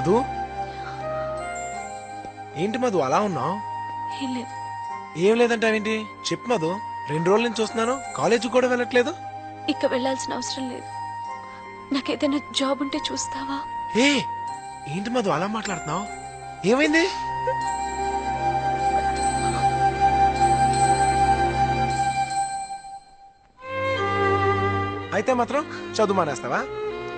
మధు ఏంటి మధు అలా ఉన్నావు? ఏం లేదు. ఏం లేదంటావేంటి? చెప్పు మధు, 2 రోజుల నుంచి చూస్తున్నాను, కాలేజీకి కూడా వెళ్ళట్లేదు. ఇక వెళ్ళాల్సిన అవసరం లేదు. నాకేదైనా జాబ్ ఉంటే చూస్తావా? ఏ ఏంటి మధు అలా మాట్లాడుతున్నావు? ఏమైంది? అయితే మాత్రం చదువు మానేస్తావా?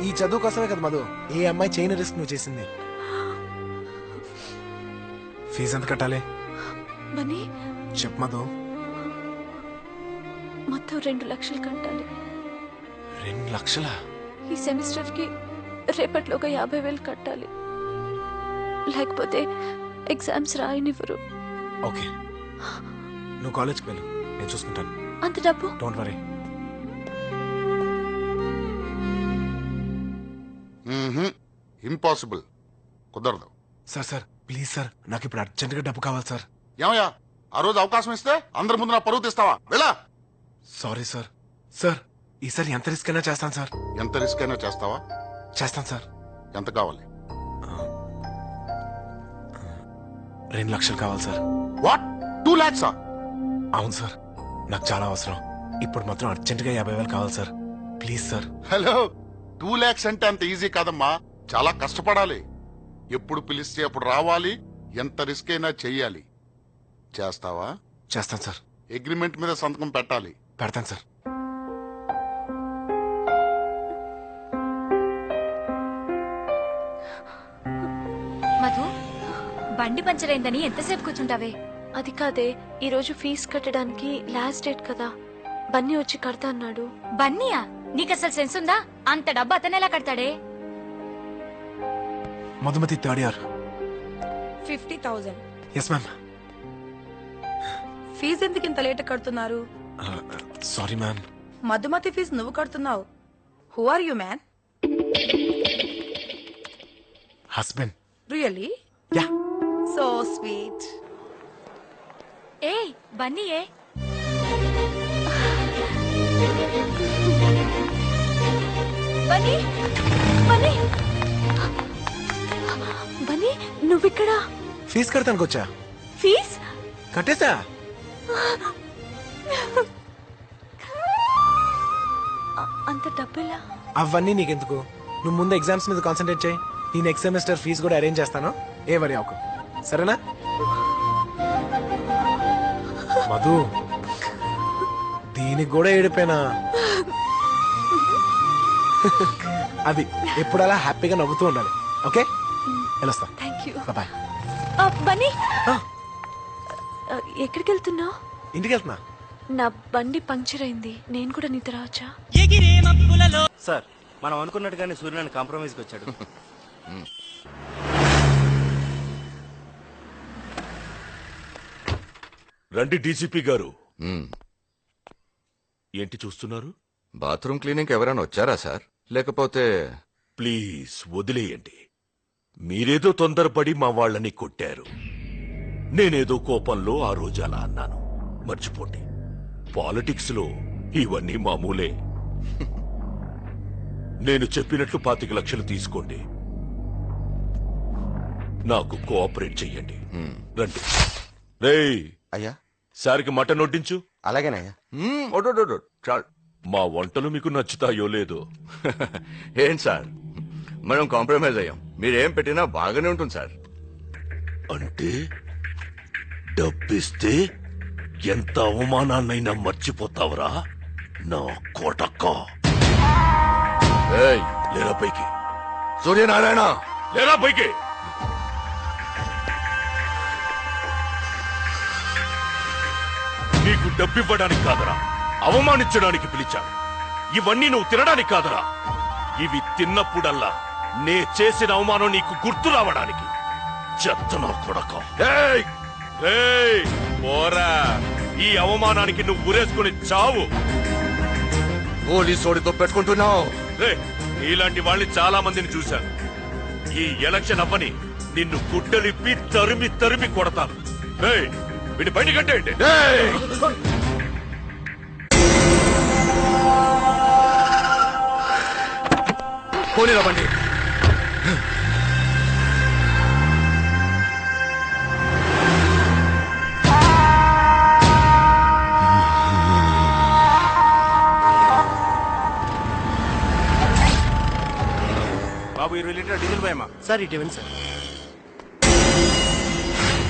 ఈ చదువు కోసమే కదా మధు ఏ అమ్మాయి చేయని రిస్క్ నువ్వు చేసింది. ఫీజు ఎంత కట్టాలి? మనీ చెప్పు మధు. మొత్తం 2 లక్షలు కట్టాలి. 2 లక్షలా? ఈ సెమిస్టర్ కి రేపట్లోగా 50,000 కట్టాలి. లేకపోతే ఎగ్జామ్స్ రాయనివ్వరు. ఓకే, నువ్వు కాలేజ్కి వెళ్ళు, నేను చూసుకుంటాను. అంత డబ్బు? Don't worry. ఇంపాసిబుల్, కుదరదు. సార్ ప్లీజ్ సార్, నాకు ఇప్పుడు అర్జెంట్ గా డబ్బు కావాలి సార్. ఏమయ్యా, ఆ రోజు అవకాశం ఇస్తే అందరి ముందు నా పరువు తీస్తావా? వెళ్ళా. Sorry sir. సార్ ఈసారి ఎంత రిస్క్ అయినా చేస్తాను సార్. ఎంత రిస్క్ అయినా చేస్తావా? చేస్తాను సార్. ఎంత కావాలి? 2 లక్షలు కావాలి సార్. What, 2 lakhs? అవును సార్, నాకు చాలా అవసరం. ఇప్పుడు మాత్రం అర్జెంట్ గా 50,000 కావాలి sir. Please sir. Hello, 2 lakhs అంటే అంత ఈజీ కాదమ్మా, చాలా కష్టపడాలి. ఎప్పుడు పిలిస్తే అప్పుడు రావాలి, ఎంత రిస్క్ అయినా చెయ్యాలి. చేస్తావా? చేస్తాను సార్. అగ్రిమెంట్ మీద సంతకం పెట్టాలి. పెడతాను సార్. మధు, బండి పంచర్ అయిందని ఎంతసేపు కూర్చుంటావే? అది కాదే, ఈ రోజు ఫీజు కట్టడానికి లాస్ట్ డేట్ కదా. బన్నీ వచ్చి కడతా అన్నాడు. బన్నీయా? నీకు అసలు సెన్స్ ఉందా? అంత డబ్బు అతను ఎలా కడతాడే? Madhumathi 3rd year. 50,000. Yes ma'am. Fee ఎందుకు ఇంత లేట్ కడుతున్నారు? Sorry ma'am. మధుమతి ఫీజు నువ్వు కడుతున్నావు. Who are you man? Husband. Really? Yeah. So sweet. ఏ బన్నీయే? బన్నీ, బన్నీ, బన్నీ, నువ్విక్కడా? ఫీజు కడతానికి వచ్చా. ఫీజ్ కట్టేసా. అంత డబ్బులా? అవన్నీ నీకెందుకు, నువ్వు ముందు ఎగ్జామ్స్ మీద కాన్సన్ట్రేట్ చేయి. ఈ నెక్స్ట్ సెమిస్టర్ ఫీజు కూడా అరేంజ్ చేస్తాను, ఏ వరి అవ్వకు, సరేనా? మధు, దీనికి కూడా ఏడిపోయినా. అది ఎప్పుడు అలా హ్యాపీగా నవ్వుతూ ఉండాలి. ఓకే, వెళ్ళొస్తా. Thank you. బాయ్. బన్నీ, ఎక్కడికి వెళ్తున్నావు? ఇంటికి వెళ్తున్నా. నా బండి పంక్చర్ అయింది, నేను కూడా నీతో రావచ్చా? సార్, మనం అనుకున్నట్టుగానే సూర్యనారాయణ కాంప్రమైజ్కి వచ్చాడు. రండి డీసీపీ గారు. ఏంటి చూస్తున్నారు? బాత్రూమ్ క్లీనింగ్ ఎవరైనా వచ్చారా సార్? లేకపోతే? ప్లీజ్ వదిలేయండి. మీరేదో తొందరపడి మా వాళ్ళని కొట్టారు. నేనేదో కోపంలో ఆ రోజు అలా అన్నాను, మర్చిపోండి. పాలిటిక్స్ లో ఇవన్నీ మామూలే. నేను చెప్పినట్లు 25 లక్షలు తీసుకోండి, నాకు కోఆపరేట్ చెయ్యండి. రండి. రేయ్ అయ్యా, సారికి మటన్ వడ్డించు. అలాగేనయ్యా. చాలు. మా వంటలు మీకు నచ్చుతాయో లేదో. ఏం సార్, మనం కాంప్రమైజ్ అయ్యాం. మీరేం పెట్టినా బాగానే ఉంటుంది సార్. అంటే డబ్బిస్తే ఎంత అవమానాన్నైనా మర్చిపోతావరా నా కోటక్క? ఏయ్, లేరా పైకి, సూర్యనారాయణ లేరా పైకి. నీకు డబ్బివ్వడానికి కాదరా, అవమానించడానికి పిలిచాను. ఇవన్నీ నువ్వు తినడానికి కాదరా, ఇవి తిన్నప్పుడల్లా నే చేసిన అవమానం నీకు గుర్తు రావడానికి. చెత్తనా కొడక. పోరా, ఈ అవమానానికి నువ్వు ఉరేసుకుని చావు. పోలీసోడితో పెట్టుకుంటున్నావు. ఇలాంటి వాళ్ళని చాలా మందిని చూశాను. ఈ ఎలక్షన్ అవ్వని నిన్ను గుడ్డలిప్పి తరిమి తరిమి కొడతాను. వీడి బయట కట్టేయండి. పోనీరా బండి. బాబు 20 లీటర్ డీజిల్ పోయమ్మా. సార్ ఇటు ఇవ్వండి సార్.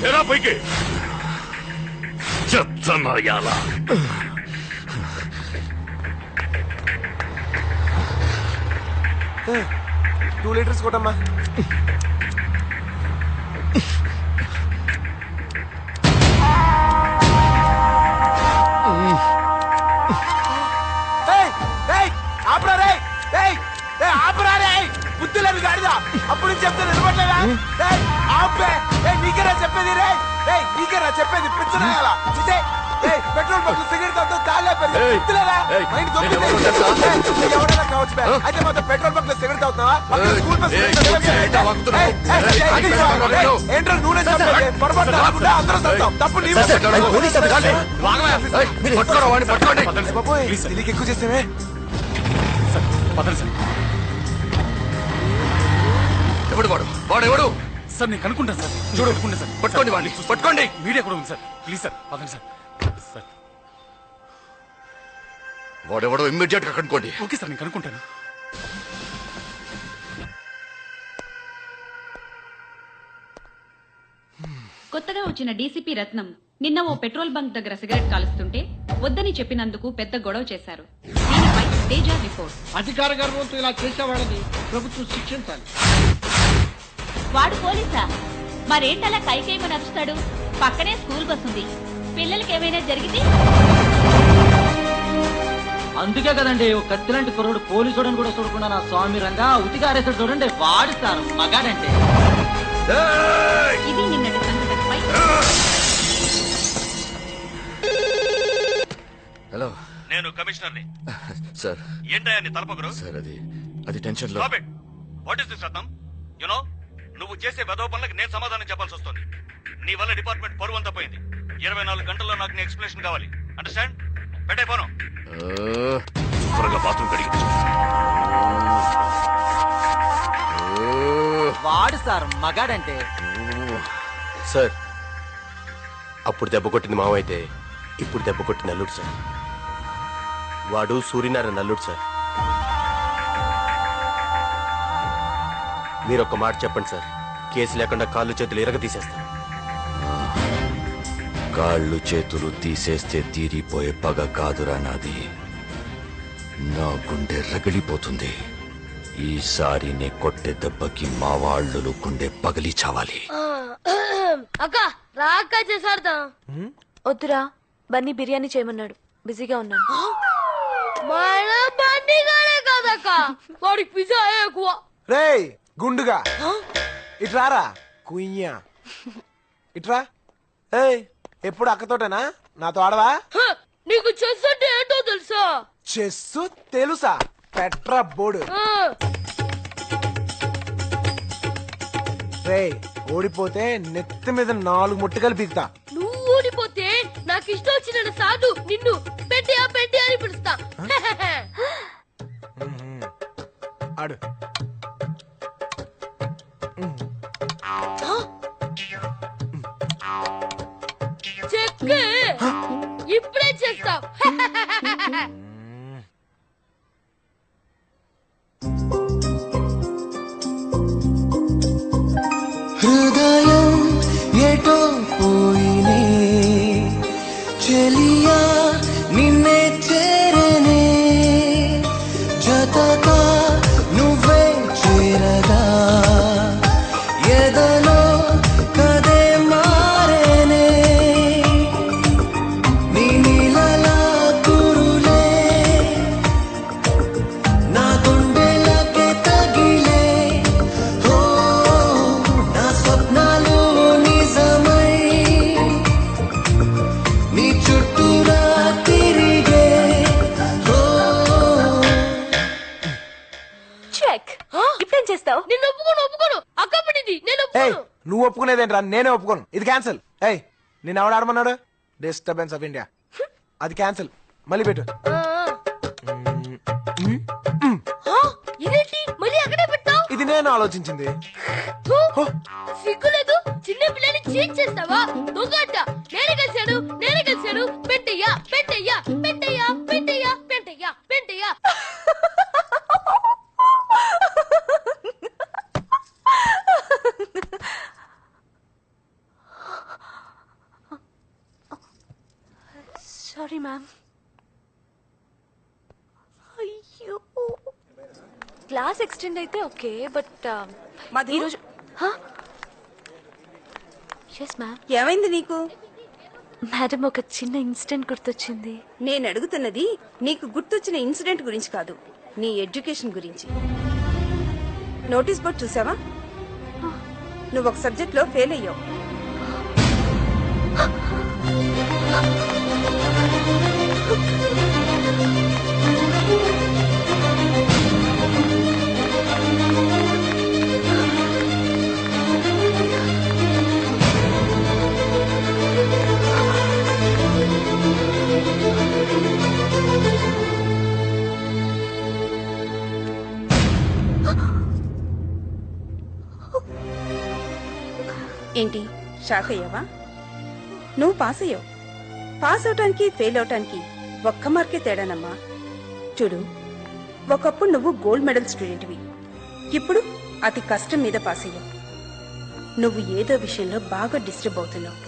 ఎరా పైకి చెత్తనాయాల. 2 లీటర్స్ కొట్టమ్మా. బుద్ధి లేదు గాడిదా. అప్పుడు చెప్తే నిలబడలేదా? ఆపే. నీకేనా చెప్పేది రే? నీకేనా చెప్పేది? పిచ్చనాయాల. పెట్రోల్ బంక్ సిగరెట్ తాగుతూ తాళే పెరిగి బుద్ధి లేదా? మైండ్ దొబ్బింది. ఎవరైనా కావచ్చు బే. అయితే మాత్రం పెట్రోల్ బంక్ లో సిగరెట్ తాగుతావా? స్కూల్ బస్ ఏంట్రా నూనె చెప్పేది? పొరపాటు రాకుండా అందరూ తాగుతాం. తప్పు నీ దీనికి ఎక్కువ చేసేవే. ఎవడు వాడు? వాడెవడు? సార్ నేను కనుక్కుంటాను సార్. చూడు, కనుక్కుంటా సార్. పట్టుకోండి వాడిని, పట్టుకోండి. మీడియా కూడా ఉంది సార్. ప్లీజ్ సార్ పదండి సార్. సార్ వాడెవడో ఇమ్మీడియట్ గా కనుక్కోండి. ఓకే సార్ నేను కనుక్కుంటాను. కొత్తగా వచ్చిన డీసీపీ రత్నం నిన్న ఓ పెట్రోల్ బంక్ దగ్గర సిగరెట్ కాలుస్తుంటే వద్దని చెప్పినందుకు పెద్ద గొడవ చేశారు. దీనిపై తేజ రిపోర్ట్. అధికార గర్వంతో ఇలా చేసేవాళ్ళని ప్రభుత్వం శిక్షించాలి. వాడు పోలీసా? మరేంటలా కైకేయమని నడుస్తాడు? పక్కనే స్కూల్ బస్ ఉంది. పిల్లలకి ఏమైనా జరిగింది? అందుకే కదండి ఒక కత్తిలాంటి కుర్రోడు పోలీసుడని కూడా చూడకుండా నా స్వామి రంగా ఉతిగా ఆరేసాడు చూడండి. వాడుతారు మగాడంటే. ఇది నిన్నటి సంఘటనపై. హలో, నేను కమిషనర్ని. సార్. ఏంటయ్యా నీ తలపొగరు? సార్ అది టెన్షన్ లో. What is this Ratnam? You know నువ్వు చేసే వెధవ పనులకు నేను సమాధానం చెప్పాల్సి వస్తుంది. నీ వల్ల డిపార్ట్మెంట్ పరువు అంతా పోయింది. 24 గంటల్లో నాకు నీ ఎక్స్ప్లెనేషన్ కావాలి. అండర్స్టాండ్? పెట్టే పోను. శుభ్రంగా బాత్రూమ్ కడిగి వాడు సార్ మగాడంటే. సార్ అప్పుడు దెబ్బ కొట్టింది మావ అయితే ఇప్పుడు దెబ్బ కొట్టింది అల్లుడు సార్. వాడు సూర్యనారాయణ అల్లుడు సార్. మీరు ఒక్క మాట చెప్పండి సార్. కేసు లేకుండా కాళ్ళు చేతులు ఎరగ తీసేస్తాను. కాళ్ళు చేతులు తీసేస్తే తీరిపోయే పగ కాదురా నాది. నా గుండె రగిలిపోతుంది. ఈసారి నే కొట్టే దెబ్బకి మా వాళ్ళు గుండె పగిలి చావాలి. అక్క రాక చేసాడతా. వద్దురా, బన్నీ బిర్యానీ చేయమన్నాడు. బిజీగా ఉన్నాను. మన బన్నీగానే కాదక్క, వాడికి పిజ్జా ఎక్కువ. రేయ్ గుండుగా ఇట్రారా కుయ్యా ఇట్రా. ఏయ్ ఎప్పుడు అక్కతోటేనా? నాతో ఆడవా? నీకు చెస్ అంటే ఏంటో తెలుసా? చెస్సు తెలుసా? Petra board. రేయ్ ఓడిపోతే నెత్తి మీద 4 ముట్టకలు పీకుతా. నువ్వు ఓడిపోతే నాకు ఇష్టం వచ్చిన సాధు నిన్ను పెట్టియా పెట్టి అని పిలుస్తా. ఆడు చెక్కే ఇప్పుడే చేస్తావు. హృదయం ఎటో పోయినే చెలియా నిన్నే చేరనే జతగా నువ్వే చేరగా ఎదలో కదే మారేనే నీ నీలలా కురులే నా గుండెలకే తగిలే. ఓ నా స్వప్నాలు నిజమై నీ చుట్టూరా తిరిగే. చెక్. ఇప్పుడేం చేస్తావు? నేను ఒప్పుకోను. అక్క పడింది. నేను ఒప్పుకోను. నువ్వు ఒప్పుకునేదేంట్రా? నేనే ఒప్పుకోను. ఇది క్యాన్సిల్. ఏయ్ నేను ఎవడు ఆడమన్నాడు? Disturbance of India. అది క్యాన్సిల్. మళ్ళీ పెట్టు. ఇదేంటి మళ్ళీ అక్కడే పెట్టావు? ఇది నేను ఆలోచించింది. సిగ్గులేదు. చిన్న పిల్లని చీట్ చేస్తావా? దొంగట. నేనే కలిశాను. పెట్టయ్యా. మ్యామ్. అయ్యో, క్లాస్ ఎక్స్టెండ్ అయితే ఓకే, బట్ ఈరోజు ఎస్ మ్యామ్. ఏమైంది నీకు? మేడం, ఒక చిన్న ఇన్సిడెంట్ గుర్తొచ్చింది. నేను అడుగుతున్నది నీకు గుర్తొచ్చిన ఇన్సిడెంట్ గురించి కాదు, నీ ఎడ్యుకేషన్ గురించి. నోటీస్ బోర్డ్ చూసావా? నువ్వు ఒక సబ్జెక్ట్ లో ఫెయిల్ అయ్యావు. ఏంటి, షాక్ అయ్యావా? నువ్వు పాస్ అయ్యావు. పాస్ అవటానికి ఫెయిల్ అవటానికి ఒక్క మార్కే తేడానమ్మా. చూడు, ఒకప్పుడు నువ్వు గోల్డ్ మెడల్ స్టూడెంట్వి, ఇప్పుడు అతి కష్టం మీద పాస్ అయ్యావు. నువ్వు ఏదో విషయంలో బాగా డిస్టర్బ్ అవుతున్నావు.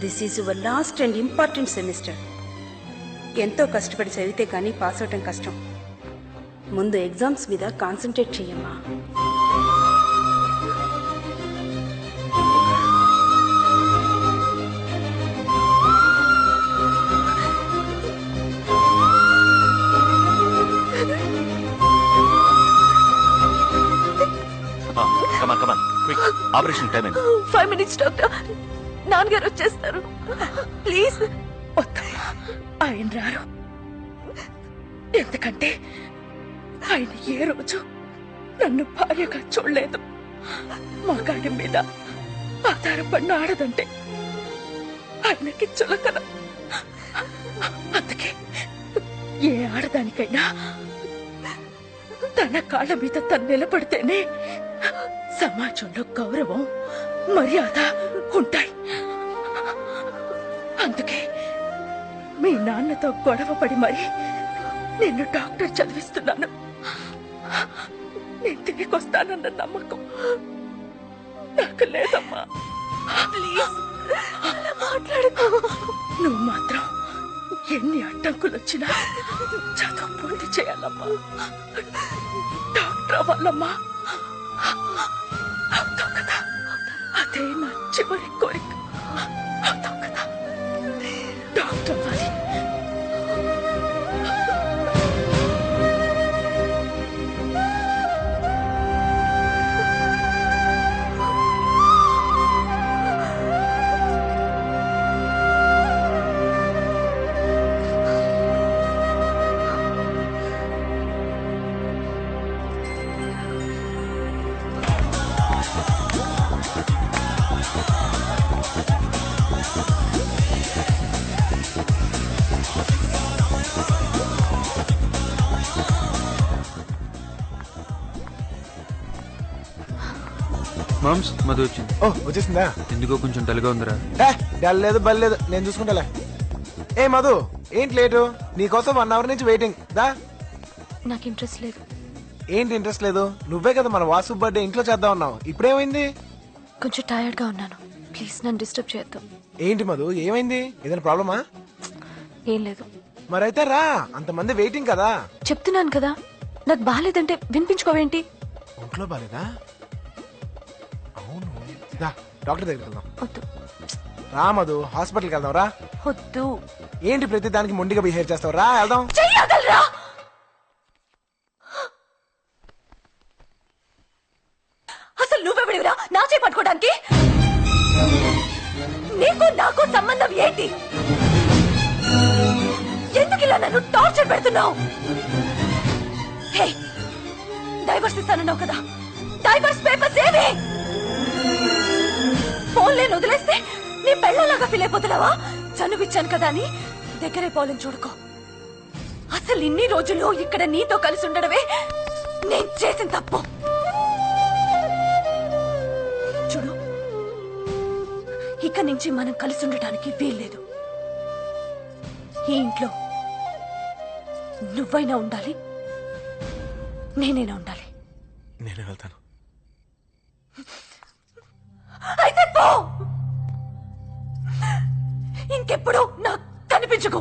This is your last and important semester. ఎంతో కష్టపడి చదివితే కానీ పాస్ అవటం కష్టం. ముందు ఎగ్జామ్స్ మీద కాన్సన్ట్రేట్ చెయ్యమ్మా. Operation time 5 minutes doctor. నాన్నగారు వచ్చేస్తారు. ప్లీజ్. ఆయన రారు, ఎందుకంటే ఆయన ఏ రోజు నన్ను భార్యగా చూడలేదు. మగాడి మీద ఆధారపడిన ఆడదంటే ఆయనకి చులకన. అందుకే ఏ ఆడదానికైనా తన కాళ్ళ మీద తను నిలబడితేనే సమాజంలో గౌరవం, మర్యాద ఉంటాయి. అందుకే మీ నాన్నతో గొడవపడి మరి నిన్ను డాక్టర్ చదివిస్తున్నాను. నేను తిరిగి వస్తానన్న నమ్మకం నాకు లేదమ్మా. ప్లీజ్ మాట్లాడుకో. నువ్వు మాత్రం ఎన్ని అడ్డంకులు వచ్చినా చదువు పూర్తి చేయాలమ్మా. డాక్టర్ అవ్వాలమ్మా. అవుతావు కదా, అదే నా చివరి కోరిక. అవుతావు కదా, డాక్టర్ అవ్వాలి. మామ్స్, మధు వచ్చింది. ఓ, వచ్చేసిందా? ఎందుకో కొంచెం డల్గా ఉందిరా. డల్ లేదు, బల్లేదు, నేను చూసుకుంటాలే. ఏ మధు, ఏంటి లేటు? నీకోసం 1 hour నుంచి వెయిటింగ్. దా. నాకు ఇంట్రెస్ట్ లేదు. ఏంటి ఇంట్రెస్ట్ లేదు? నువ్వే కదా మన వాసు బర్త్డే ఇంట్లో చేద్దాం అన్నావు. ఇప్పుడేమైంది? కొంచెం టైర్డ్ గా ఉన్నాను. ప్లీజ్ నన్ను డిస్టర్బ్ చేయొద్దు. ఏంటి మధు, ఏమైంది? ఏదైనా ప్రాబ్లమా? ఏం లేదు. మరైతే రా, అంతమంది వెయిటింగ్ కదా. చెప్తున్నాను కదా, నాకు బాగాలేదంటే వినిపించుకోవేంటి? ఒంట్లో బాగాలేదా? అవును, డాక్టర్ దగ్గరికి వెళ్దాం. వద్దు. రా మధు, హాస్పిటల్కి వెళ్దాం. రా. వద్దు. ఏంటి ప్రతి దానికి మొండిగా బిహేవ్ చేస్తావు? రా వెళ్దాం. అసలు నువ్వెవడివిరా నా చేయి పట్టుకోవడానికి? నీకు నాకు సంబంధం ఏంటి? ఎందుకు ఇలా నన్ను టార్చర్ పెడుతున్నావు? డైవర్స్ ఇస్తానన్నావు కదా, డైవర్స్ పేపర్స్ ఏవి? ఫోన్లే వదిలేస్తే నీ పెళ్ళలాగా ఫీల్ అయిపోతున్నావా? చనువిచ్చాను కదా అని దగ్గరే పోలని చూడుకో. అసలు ఇన్ని రోజులు ఇక్కడ నీతో కలిసి ఉండడమే నేను చేసిన తప్పు. చూడు, ఇక నుంచి మనం కలిసి ఉండటానికి వీల్లేదు. ఈ ఇంట్లో నువ్వైనా ఉండాలి, నేనైనా ఉండాలి. నేను వెళ్తాను. అయితే పో. ఇంకెప్పుడు నాకు కనిపించకు.